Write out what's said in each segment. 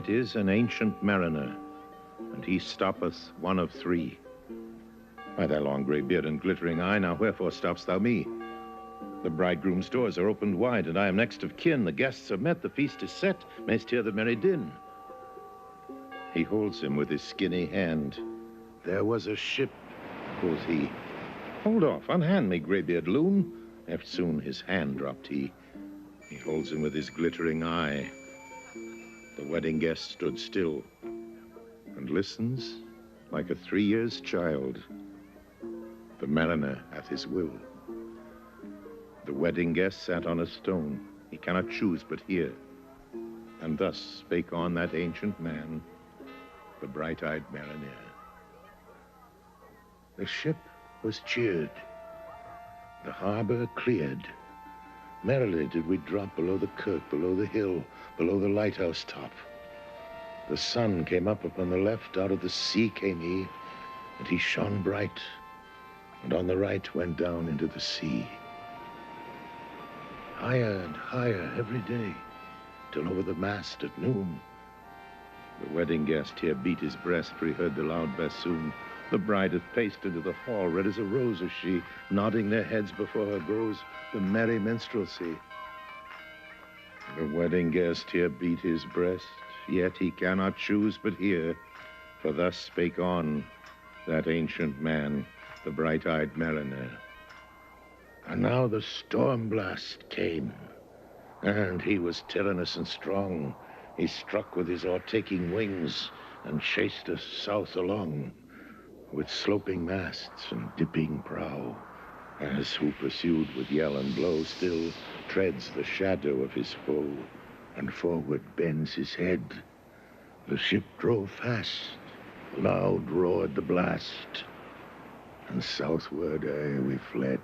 It is an ancient mariner, and he stoppeth one of three. By thy long gray beard and glittering eye, now wherefore stopp'st thou me? The bridegroom's doors are opened wide, and I am next of kin. The guests are met, the feast is set, mayst hear the merry din. He holds him with his skinny hand. There was a ship, quoth he. Hold off, unhand me, graybeard loon. Eftsoon his hand dropped he. He holds him with his glittering eye. The wedding guest stood still and listens like a 3 years child. The mariner hath his will. The wedding guest sat on a stone. He cannot choose but hear. And thus spake on that ancient man, the bright-eyed mariner. The ship was cheered. The harbor cleared. Merrily did we drop below the kirk, below the hill, below the lighthouse top. The sun came up upon the left, out of the sea came he, and he shone bright, and on the right went down into the sea. Higher and higher every day, till over the mast at noon. The wedding guest here beat his breast, for he heard the loud bassoon. The bride hath paced into the hall, red as a rose is she, nodding their heads before her grows the merry minstrelsy. The wedding guest here beat his breast, yet he cannot choose but hear, for thus spake on that ancient man, the bright-eyed mariner. And now the storm blast came, and he was tyrannous and strong. He struck with his o'ertaking wings and chased us south along, with sloping masts and dipping prow, as who pursued with yell and blow still treads the shadow of his foe, and forward bends his head. The ship drove fast, loud roared the blast, and southward we fled.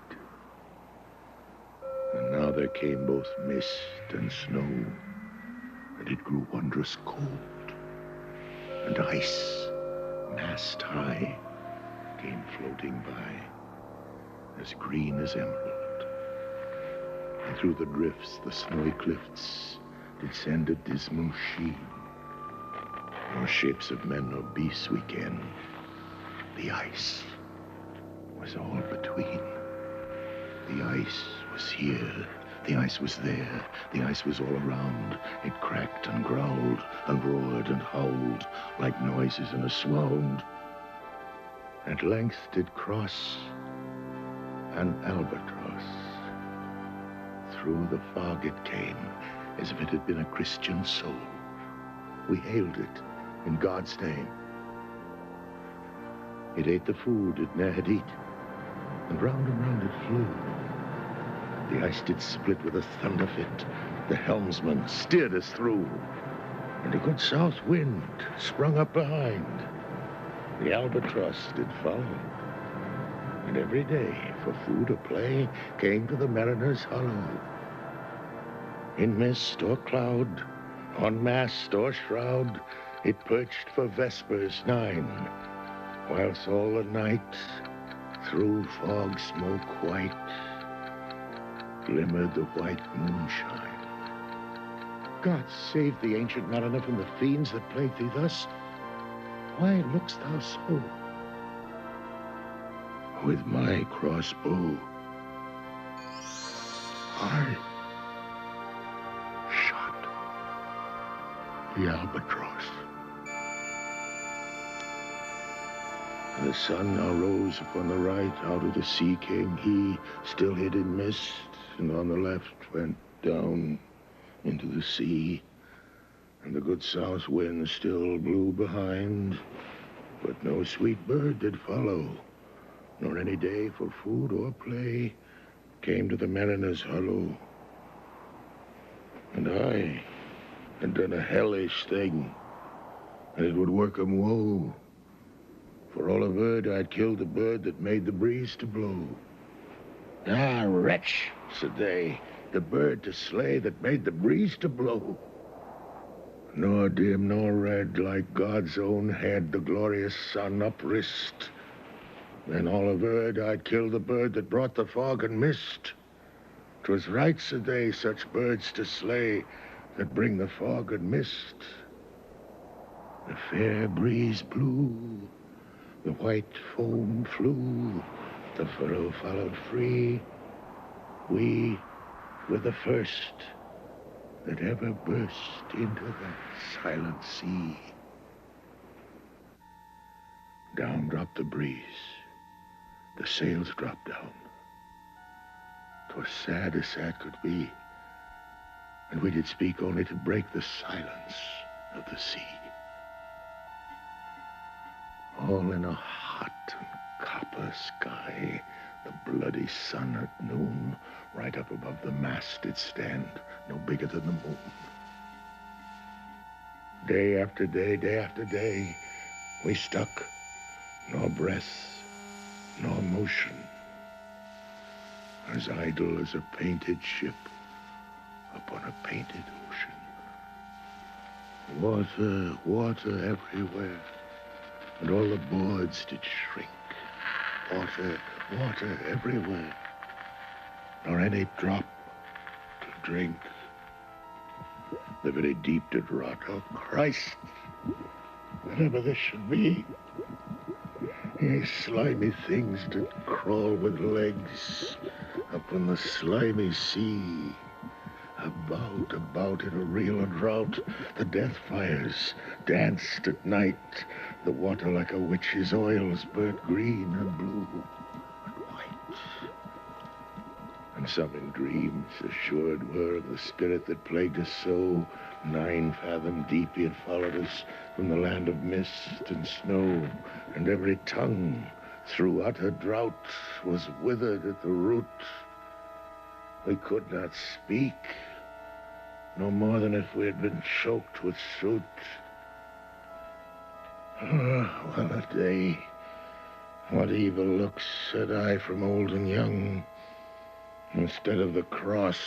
And now there came both mist and snow, and it grew wondrous cold, and ice, mast high, came floating by, as green as emerald. And through the drifts, the snowy cliffs, did send a dismal sheen. Nor shapes of men nor beasts we ken. The ice was all between. The ice was here, the ice was there, the ice was all around. It cracked and growled and roared and howled like noises in a swound. At length did cross an albatross. Through the fog it came, as if it had been a Christian soul. We hailed it in God's name. It ate the food it ne'er had eat, and round it flew. The ice did split with a thunder fit. The helmsman steered us through, and a good south wind sprung up behind. The albatross did follow, and every day for food or play came to the mariner's hollow. In mist or cloud, on mast or shroud, it perched for vespers 9, whilst all the night through fog smoke white glimmered the white moonshine. God save the ancient mariner from the fiends that plague thee thus. Why look'st thou so? With my crossbow, I shot the albatross. The sun now rose upon the right, out of the sea came he, still hid in mist, and on the left went down into the sea. And the good south wind still blew behind, but no sweet bird did follow, nor any day for food or play came to the mariner's hollow. And I had done a hellish thing, and it would work 'em woe. For all averred, I'd killed the bird that made the breeze to blow. Ah, wretch, said they, the bird to slay that made the breeze to blow. Nor dim nor red, like God's own head, the glorious sun uprist. Then all averred, I'd killed the bird that brought the fog and mist. 'Twas right, said they, such birds to slay that bring the fog and mist. The fair breeze blew, the white foam flew, the furrow followed free. We were the first that ever burst into that silent sea. Down dropped the breeze, the sails dropped down. 'Twas sad as sad could be, and we did speak only to break the silence of the sea. All in a hot and copper sky, the bloody sun at noon, right up above the mast did stand, no bigger than the moon. Day after day, we stuck, nor breath, nor motion, as idle as a painted ship upon a painted ocean. Water, water everywhere, and all the boards did shrink. Water, water everywhere, nor any drop to drink. The very deep did rot. Oh, Christ, whatever this should be. Ye slimy things did crawl with legs upon the slimy sea. About in a reel and rout, the death fires danced at night. The water like a witch's oils burnt green and blue and white. And some in dreams assured were of the spirit that plagued us so. 9 fathom deep he had followed us from the land of mist and snow, and every tongue through utter drought was withered at the root. We could not speak, no more than if we had been choked with soot. Ah, what a day. What evil looks said I from old and young. Instead of the cross,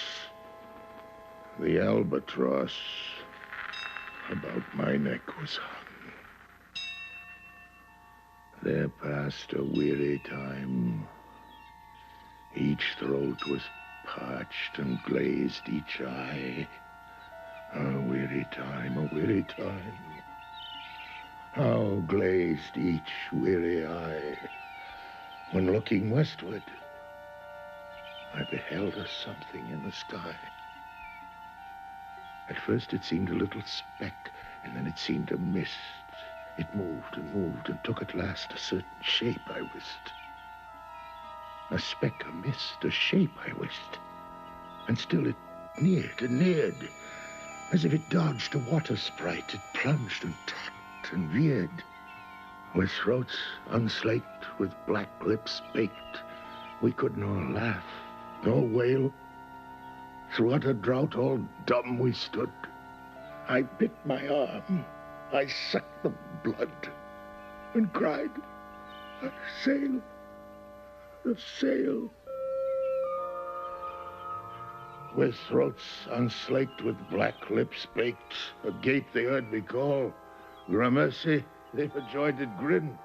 the albatross about my neck was hung. There passed a weary time. Each throat was parched and glazed each eye. A weary time, a weary time. How glazed each weary eye. When looking westward, I beheld a something in the sky. At first it seemed a little speck, and then it seemed a mist. It moved and took at last a certain shape I wist. A speck, a mist, a shape I wist. And still it neared and neared, as if it dodged a water sprite. It plunged and tacked and veered. With throats unslaked, with black lips baked, we could nor laugh, nor wail. Through utter drought, all dumb we stood. I bit my arm, I sucked the blood, and cried, "A sail, a sail." With throats unslaked, with black lips baked, agape they heard me call. Gramercy, they for joy did grin,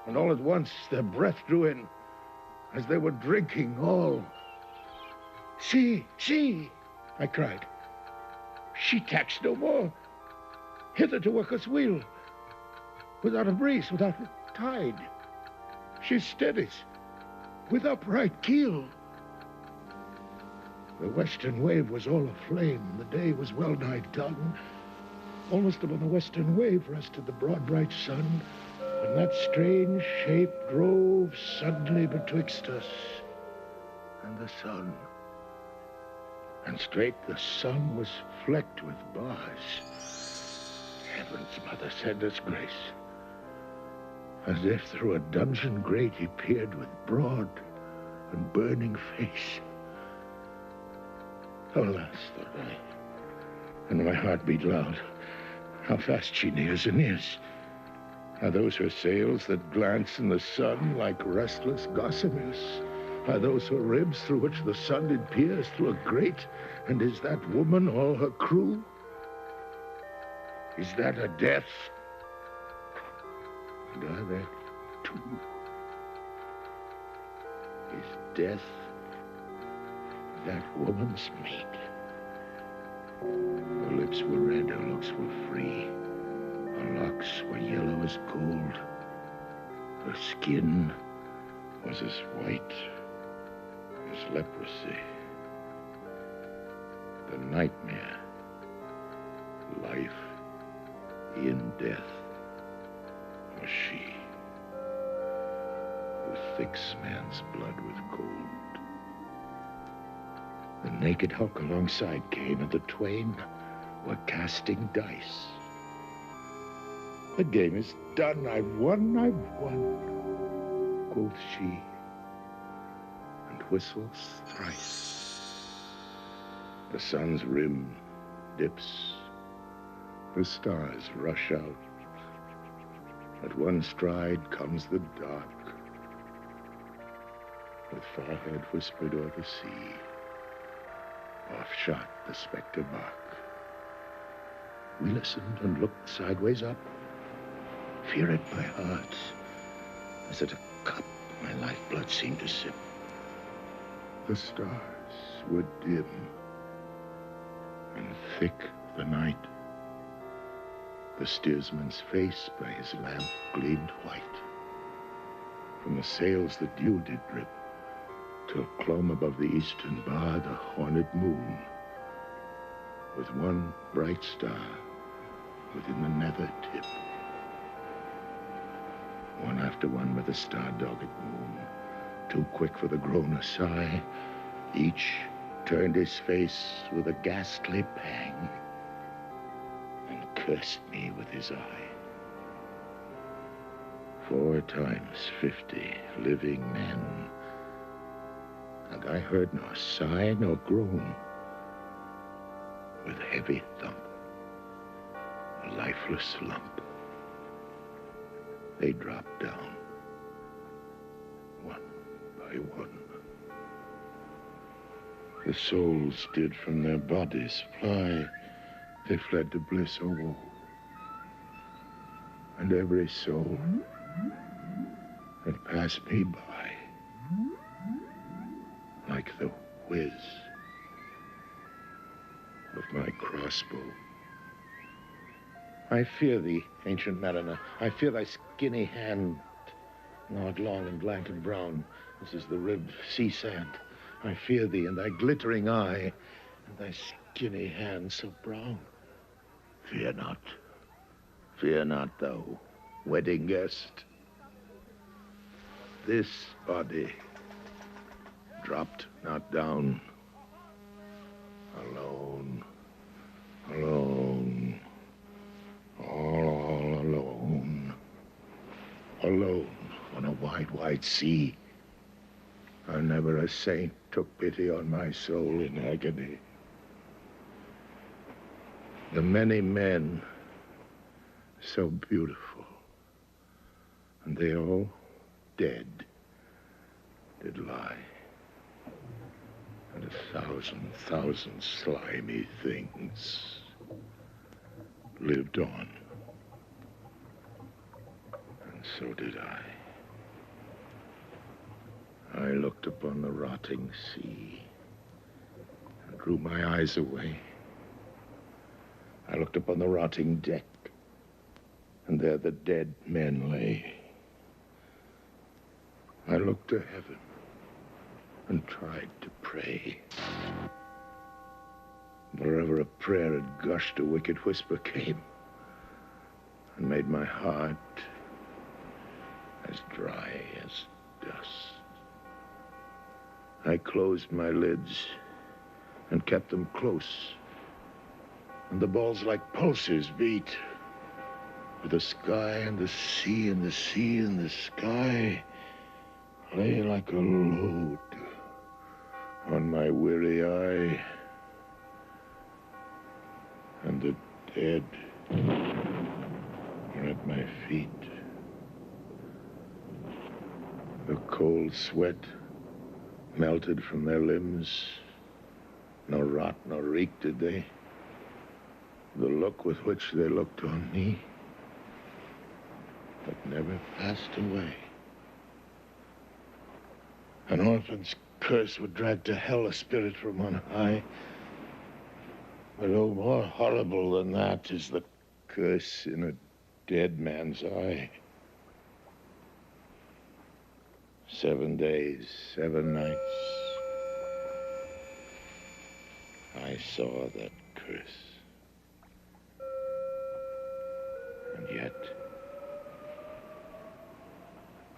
and all at once their breath drew in, as they were drinking all. "See, see," I cried. "She tacks no more. Hither to work us wheel. Without a breeze, without a tide. She steadies, with upright keel." The western wave was all aflame. The day was well nigh done. Almost upon the western wave rested the broad bright sun, when that strange shape drove suddenly betwixt us and the sun. And straight the sun was flecked with bars. Heaven's mother, send us grace. As if through a dungeon grate he peered with broad and burning face. Alas, thought I, and my heart beat loud. How fast she nears and nears. Are those her sails that glance in the sun like restless gossamers? Are those her ribs through which the sun did pierce through a grate? And is that woman all her crew? Is that a death? And are there two? Is death that woman's mate? Her lips were red, her looks were free. Her locks were yellow as gold. Her skin was as white as leprosy. The nightmare, life in death, was she, who thicks man's blood with gold. The naked hulk alongside came, and the twain were casting dice. The game is done. I've won, quoth she, and whistles thrice. The sun's rim dips. The stars rush out. At one stride comes the dark, with forehead whispered o'er the sea. Off shot the spectre bark. We listened and looked sideways up. Fear at my heart, as at a cup my lifeblood seemed to sip. The stars were dim, and thick the night. The steersman's face by his lamp gleamed white. From the sails the dew did drip, till clomb above the eastern bar the horned moon, with one bright star within the nether tip. One after one with the star-dogged moon, too quick for the groan or sigh, each turned his face with a ghastly pang and cursed me with his eye. 4 times 50 living men, and I heard nor sigh nor groan. With heavy thump, a lifeless lump, they dropped down, one by one. The souls did from their bodies fly. They fled to bliss or woe. And every soul had passed me by, like the whiz of my crossbow. I fear thee, ancient mariner. I fear thy skinny hand, gnawed long and blank and brown. This is the ribbed sea sand. I fear thee and thy glittering eye, and thy skinny hand so brown. Fear not, thou wedding guest. This body dropped not down. Alone, alone, all alone. Alone on a wide, wide sea. And never a saint took pity on my soul in agony. The many men, so beautiful, and they all dead, did lie. And 1,000 slimy things lived on. And so did I. I looked upon the rotting sea and drew my eyes away. I looked upon the rotting deck, and there the dead men lay. I looked to heaven and tried to pray. Wherever a prayer had gushed, a wicked whisper came and made my heart as dry as dust. I closed my lids and kept them close, and the balls like pulses beat. With the sky and the sea and the sea and the sky lay like a load on my weary eye, and the dead were at my feet. The cold sweat melted from their limbs. Nor rot nor reek did they. The look with which they looked on me had never passed away. An orphan's curse would drag to hell a spirit from on high. But oh, more horrible than that is the curse in a dead man's eye. 7 days, 7 nights, I saw that curse. And yet,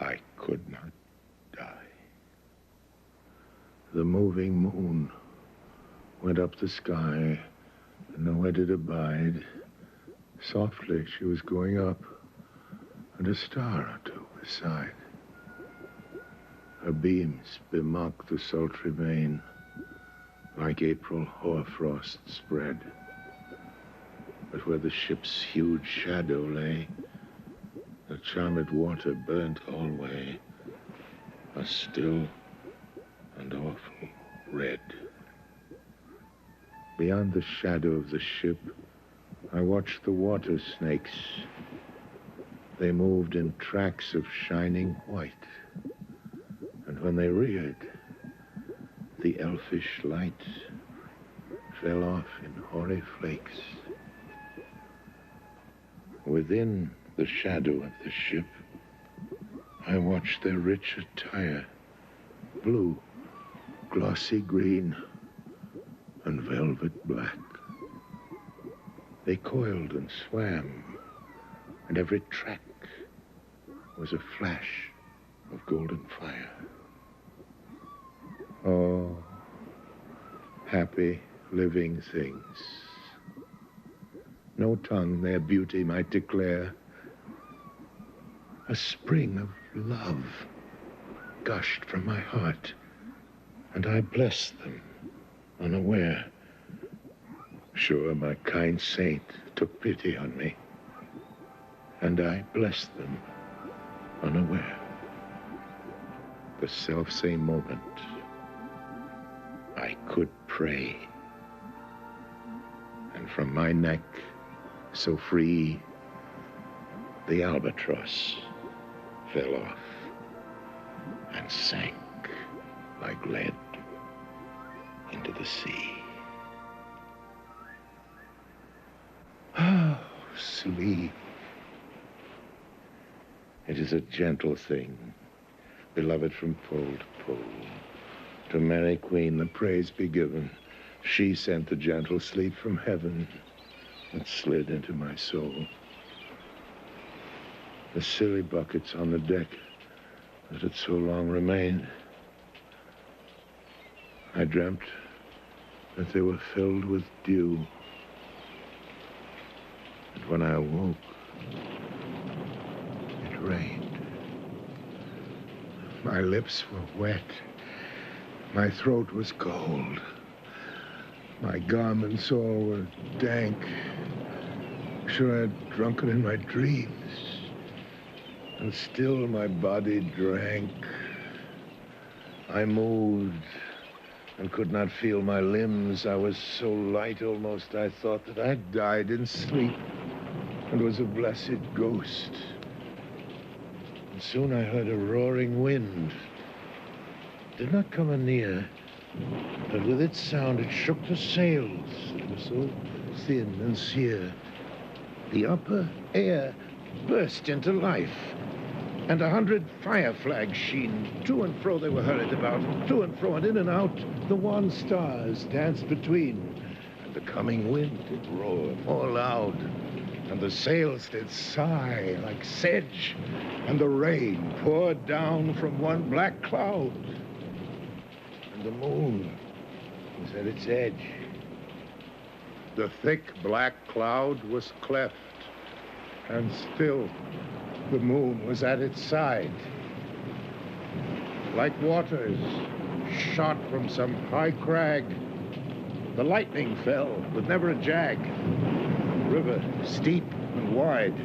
I could not die. The moving moon went up the sky, and nowhere did abide. Softly she was going up, and a star or two beside. Her beams bemocked the sultry main, like April hoarfrost spread. But where the ship's huge shadow lay, the charmed water burnt alway, a still and awful red. Beyond the shadow of the ship, I watched the water snakes. They moved in tracks of shining white. And when they reared, the elfish light fell off in hoary flakes. Within the shadow of the ship, I watched their rich attire, blue, glossy green, and velvet black. They coiled and swam, and every track was a flash of golden fire. Oh, happy living things. No tongue their beauty might declare. A spring of love gushed from my heart, and I blessed them unaware. Sure, my kind saint took pity on me, and I blessed them unaware. The selfsame moment, I could pray, and from my neck, so free, the albatross fell off and sank like lead into the sea. Oh, sleep. It is a gentle thing, beloved from pole to pole. To Mary Queen the praise be given. She sent the gentle sleep from heaven that slid into my soul. The silly buckets on the deck that had so long remained, I dreamt that they were filled with dew. And when I awoke, it rained. My lips were wet. My throat was cold. My garments all were dank. Sure, I had drunken in my dreams. And still my body drank. I moved and could not feel my limbs. I was so light almost I thought that I died in sleep and was a blessed ghost. And soon I heard a roaring wind. It did not come anear, but with its sound it shook the sails that were so thin and sere. The upper air burst into life, and 100 fire flags sheen. To and fro they were hurried about, to and fro and in and out. The wan stars danced between, and the coming wind did roar more loud, and the sails did sigh like sedge, and the rain poured down from one black cloud, and the moon was at its edge. The thick black cloud was cleft, and still the moon was at its side. Like waters shot from some high crag, the lightning fell with never a jag. The river steep and wide.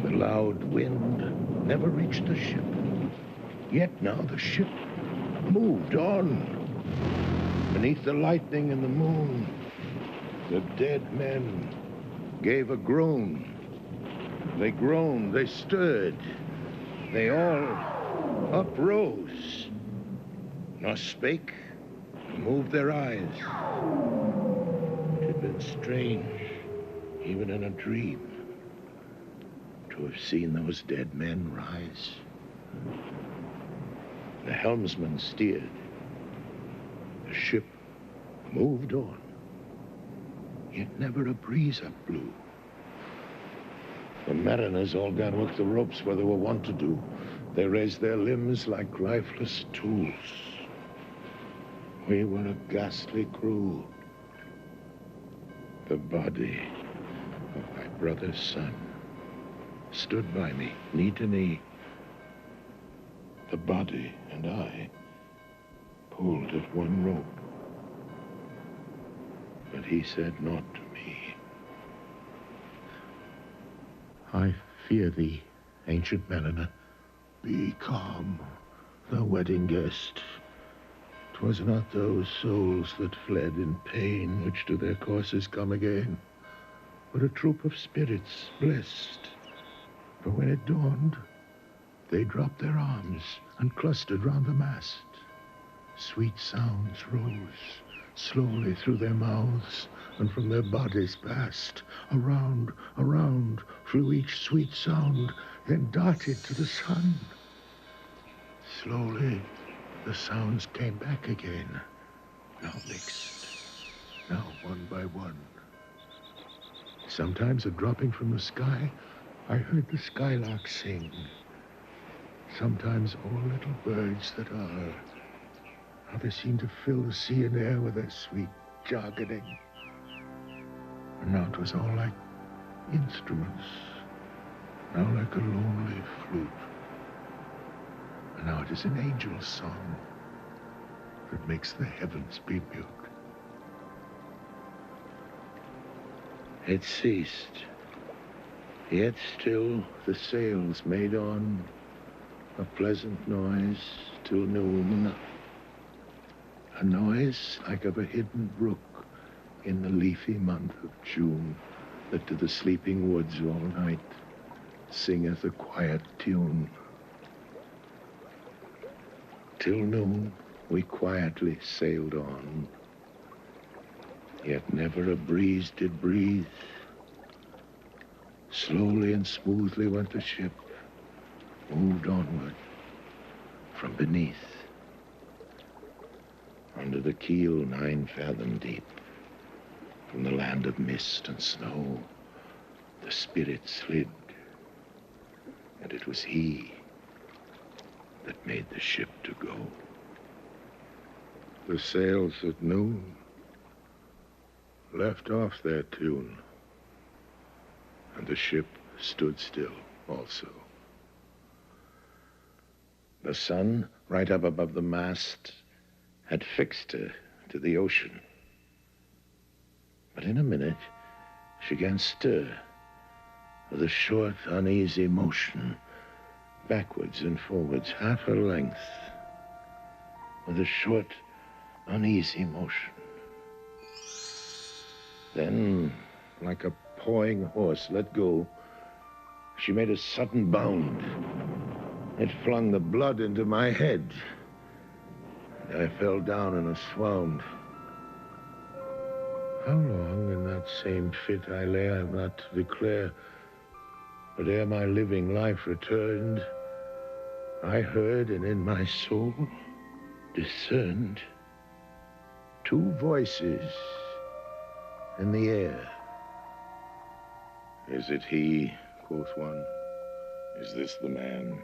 The loud wind never reached the ship. Yet now the ship moved on. Beneath the lightning and the moon, the dead men gave a groan. They groaned, they stirred, they all uprose, nor spake, nor moved their eyes. It had been strange, even in a dream, to have seen those dead men rise. The helmsman steered. The ship moved on. Yet never a breeze up blew. The mariners all got hooked the ropes where they were wont to do. They raised their limbs like lifeless tools. We were a ghastly crew. The body of my brother's son stood by me, knee to knee. The body and I pulled at one rope. But he said naught to me. I fear thee, ancient mariner. Be calm, the wedding guest. 'Twas not those souls that fled in pain which to their courses come again, but a troop of spirits blessed. For when it dawned, they dropped their arms and clustered round the mast. Sweet sounds rose slowly through their mouths, and from their bodies passed. Around, around flew each sweet sound, then darted to the sun. Slowly, the sounds came back again, now mixed, now one by one. Sometimes, a dropping from the sky, I heard the skylark sing. Sometimes all little birds that are, how they seem to fill the sea and air with their sweet jargoning. And now it was all like instruments, now like a lonely flute. And now it is an angel's song that makes the heavens be mute. It ceased, yet still the sails made on a pleasant noise till noon. A noise like of a hidden brook in the leafy month of June, that to the sleeping woods all night singeth a quiet tune. Till noon we quietly sailed on, yet never a breeze did breathe. Slowly and smoothly went the ship, moved onward from beneath. Under the keel 9 fathom deep, from the land of mist and snow, the spirit slid, and it was he that made the ship to go. The sails at noon left off their tune, and the ship stood still also. The sun, right up above the mast, had fixed her to the ocean. But in a minute, she began stir with a short, uneasy motion, backwards and forwards, half her length, with a short, uneasy motion. Then, like a pawing horse let go, she made a sudden bound. It flung the blood into my head. I fell down in a swound. How long in that same fit I lay, I have not to declare. But ere my living life returned, I heard, and in my soul discerned, 2 voices in the air. Is it he, quoth one? Is this the man?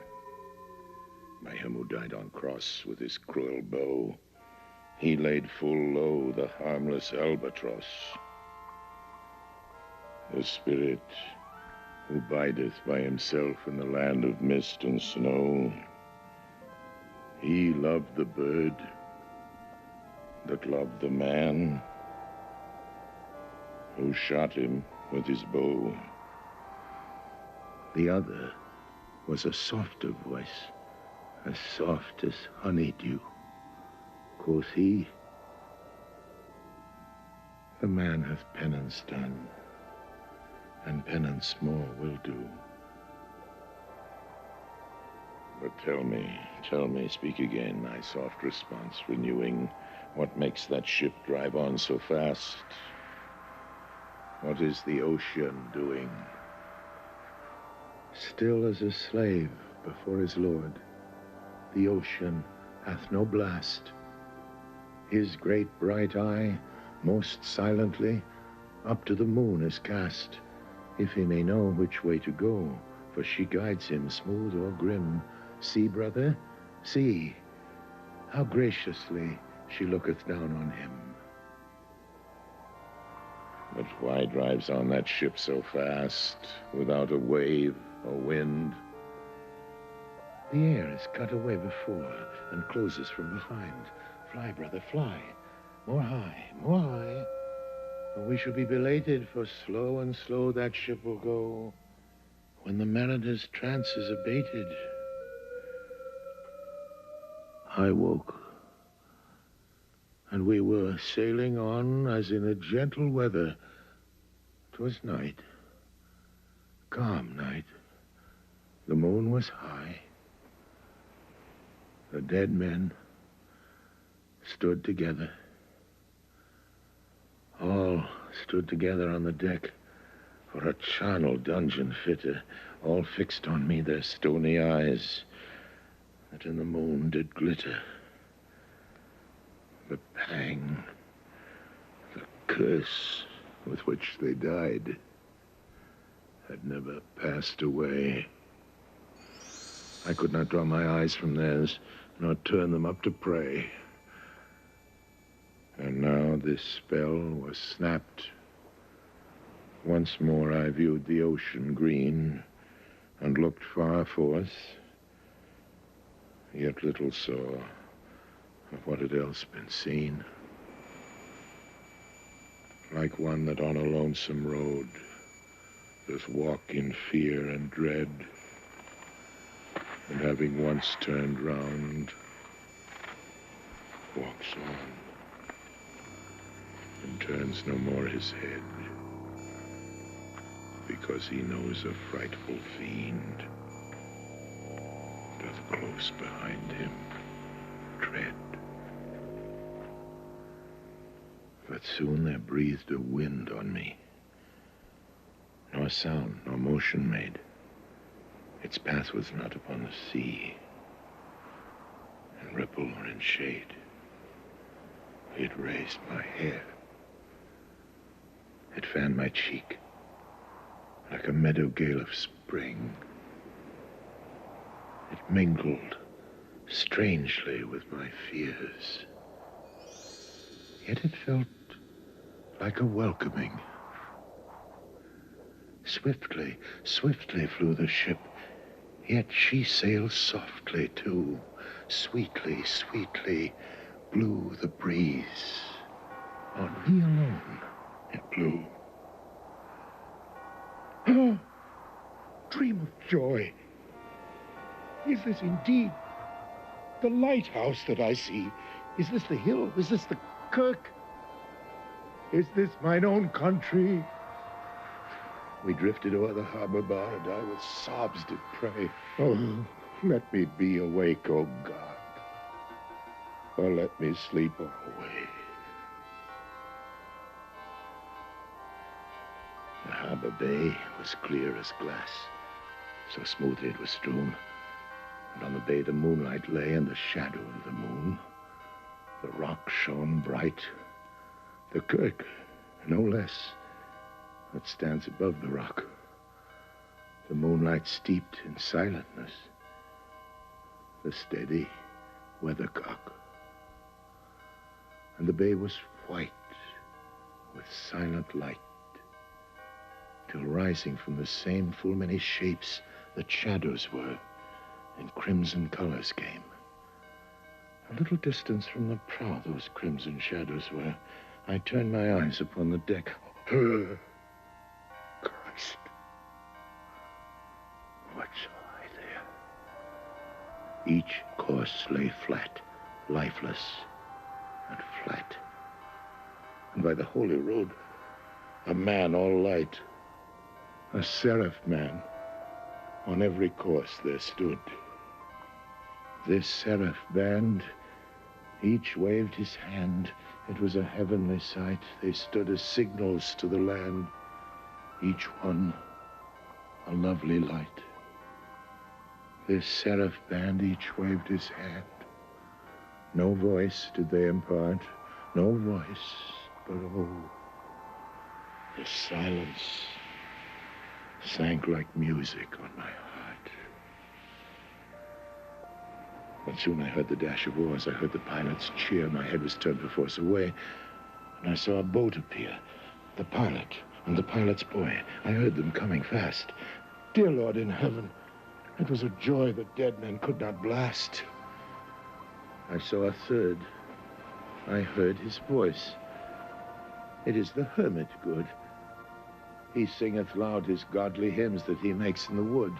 By him who died on cross with his cruel bow, he laid full low the harmless albatross. The spirit who bideth by himself in the land of mist and snow, he loved the bird that loved the man who shot him with his bow. The other was a softer voice, as soft as honeydew. Quoth he, the man hath penance done, and penance more will do. But tell me, speak again, thy soft response renewing, what makes that ship drive on so fast? What is the ocean doing? Still as a slave before his lord, the ocean hath no blast. His great bright eye, most silently, up to the moon is cast, if he may know which way to go, for she guides him smooth or grim. See, brother, see, how graciously she looketh down on him. But why drives on that ship so fast, without a wave or wind? The air is cut away before, and closes from behind. Fly, brother, fly, more high, or we shall be belated, for slow and slow that ship will go, when the mariner's trance is abated. I woke, and we were sailing on as in a gentle weather. 'Twas night, calm night. The moon was high. The dead men stood together. All stood together on the deck, for a charnel dungeon fitter, all fixed on me their stony eyes, that in the moon did glitter. The pang, the curse with which they died, had never passed away. I could not draw my eyes from theirs, nor turn them up to pray. And now this spell was snapped. Once more I viewed the ocean green, and looked far forth, yet little saw of what had else been seen. Like one that on a lonesome road doth walk in fear and dread, and having once turned round, walks on, and turns no more his head, because he knows a frightful fiend doth close behind him tread. But soon there breathed a wind on me, nor sound nor motion made. Its path was not upon the sea, in ripple or in shade. It raised my hair. It fanned my cheek like a meadow gale of spring. It mingled strangely with my fears. Yet it felt like a welcoming. Swiftly, swiftly flew the ship, yet she sailed softly too. Sweetly, sweetly blew the breeze. On me alone it blew. Oh, dream of joy. Is this indeed the lighthouse that I see? Is this the hill? Is this the kirk? Is this mine own country? We drifted o'er the harbor bar, and I with sobs did pray, oh, let me be awake, O God, or let me sleep alway. The harbor bay was clear as glass, so smoothly it was strewn, and on the bay the moonlight lay in the shadow of the moon. The rock shone bright, the kirk no less, that stands above the rock. The moonlight steeped in silentness, the steady weathercock. And the bay was white with silent light, till rising from the same full many shapes that shadows were, in crimson colors came. A little distance from the prow those crimson shadows were. I turned my eyes upon the deck. Christ, what saw I there? Each corse lay flat, lifeless and flat. And by the holy road, a man all light, a seraph man, on every course there stood. This seraph band, each waved his hand. It was a heavenly sight. They stood as signals to the land, each one a lovely light. This seraph band each waved his hand. No voice did they impart, no voice, but oh, the silence sank like music on my heart. But soon I heard the dash of oars. I heard the pilot's cheer. My head was turned perforce away, and I saw a boat appear. The pilot and the pilot's boy. I heard them coming fast. Dear Lord in heaven, it was a joy that dead men could not blast. I saw a third. I heard his voice. It is the hermit good. He singeth loud his godly hymns that he makes in the wood.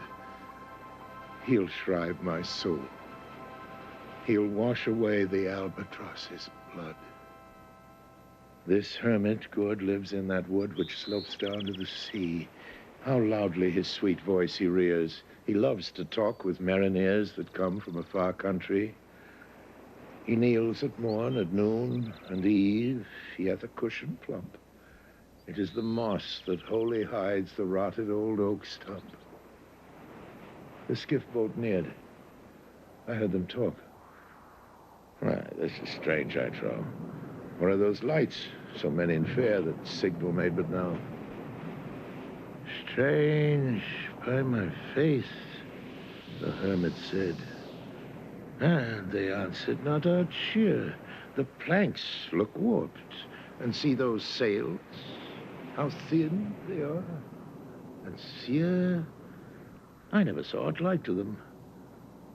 He'll shrive my soul. He'll wash away the albatross's blood. This hermit good lives in that wood which slopes down to the sea. How loudly his sweet voice he rears. He loves to talk with mariners that come from a far country. He kneels at morn, at noon, and eve. He hath a cushion plump. It is the moss that wholly hides the rotted old oak stump. The skiff boat neared. I heard them talk. Why, this is strange, I trow. What are those lights, so many and fair, that signal made but now? Strange, by my faith, the hermit said. And they answered not our cheer. The planks look warped, and see those sails, how thin they are, and sere. I never saw aught like to them,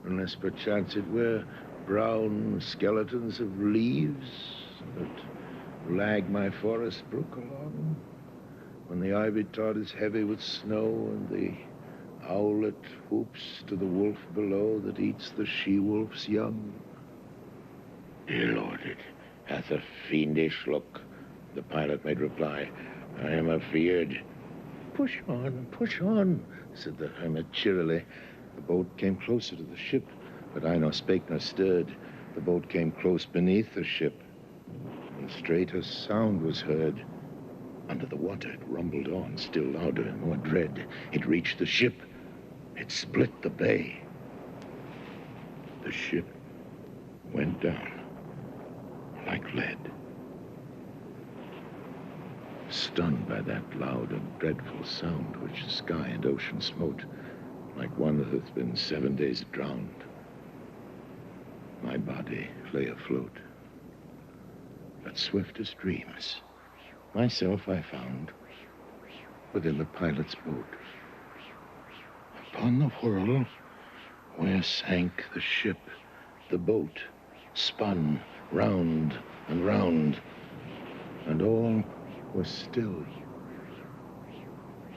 unless perchance it were brown skeletons of leaves that lag my forest brook along, when the ivy tod is heavy with snow, and the owlet whoops to the wolf below that eats the she-wolf's young. Dear Lord, it hath a fiendish look, the pilot made reply. I am afeard. Push on, said the hermit cheerily. The boat came closer to the ship, but I nor spake nor stirred. The boat came close beneath the ship, and straight a sound was heard. Under the water it rumbled on, still louder and more dread. It reached the ship. It split the bay. The ship went down like lead. Stunned by that loud and dreadful sound which sky and ocean smote, like one that hath been 7 days drowned, my body lay afloat. But swift as dreams, myself I found within the pilot's boat. Upon the whirl where sank the ship, the boat spun round and round, and all was still,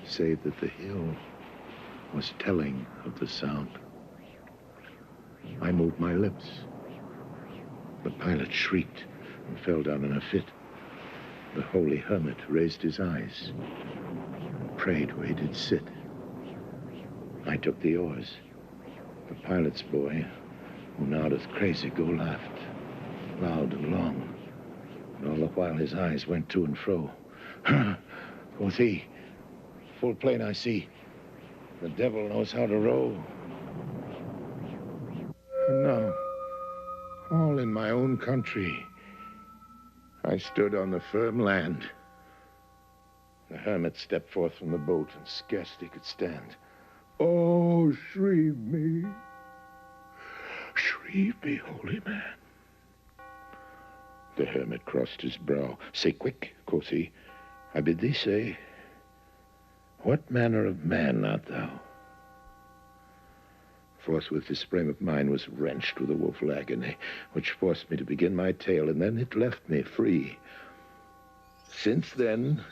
save that the hill was telling of the sound. I moved my lips. The pilot shrieked and fell down in a fit. The holy hermit raised his eyes and prayed where he did sit. I took the oars. The pilot's boy, who noddeth crazy, go laughed, loud and long, and all the while his eyes went to and fro. Quoth he, full plain I see, the devil knows how to row. And now, all in my own country, I stood on the firm land. The hermit stepped forth from the boat, and scarce he could stand. Oh, shrieve me, holy man. The hermit crossed his brow. Say quick, quoth he, I bid thee say, what manner of man art thou? Forthwith this frame of mine was wrenched with a woeful agony, which forced me to begin my tale, and then it left me free. Since then,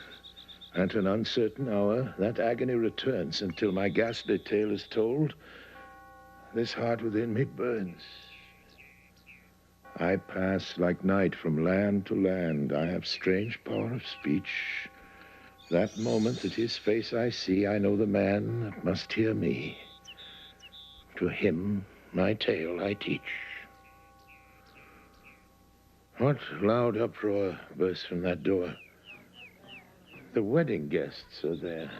at an uncertain hour, that agony returns, until my ghastly tale is told. This heart within me burns. I pass like night from land to land. I have strange power of speech. That moment that his face I see, I know the man that must hear me. To him my tale I teach. What loud uproar bursts from that door? The wedding guests are there.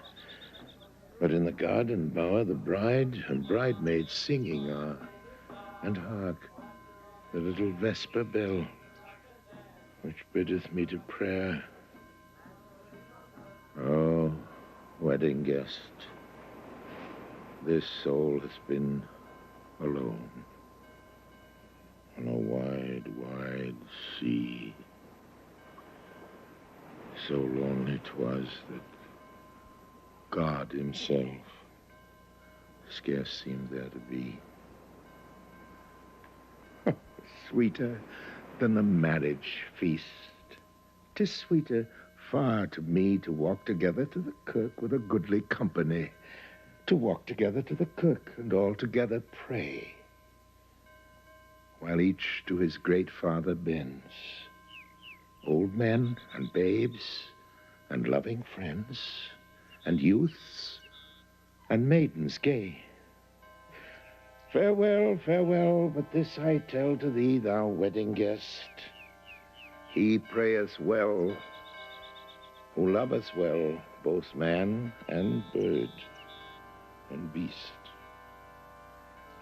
But in the garden bower the bride and bridesmaids singing are, and hark, the little vesper bell, which biddeth me to prayer. Oh, wedding guest, this soul has been alone on a wide, wide sea. So lonely 'twas that God himself scarce seemed there to be. Sweeter than the marriage feast. 'Tis sweeter far to me to walk together to the kirk with a goodly company, to walk together to the kirk and all together pray, while each to his great Father bends, old men and babes and loving friends and youths and maidens gay. Farewell, farewell, but this I tell to thee, thou wedding guest. He prayeth well, who loveth well both man and bird and beast.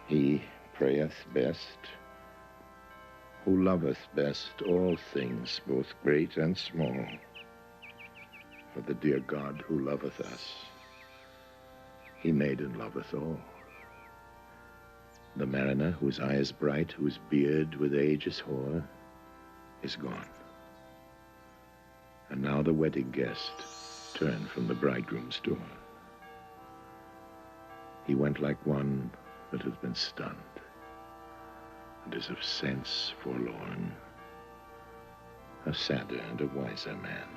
He prayeth best, who loveth best all things, both great and small. For the dear God who loveth us, he made and loveth all. The mariner, whose eye is bright, whose beard with age is hoar, is gone. And now the wedding guest turned from the bridegroom's door. He went like one that has been stunned and is of sense forlorn. A sadder and a wiser man,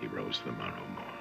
he rose the morrow morn.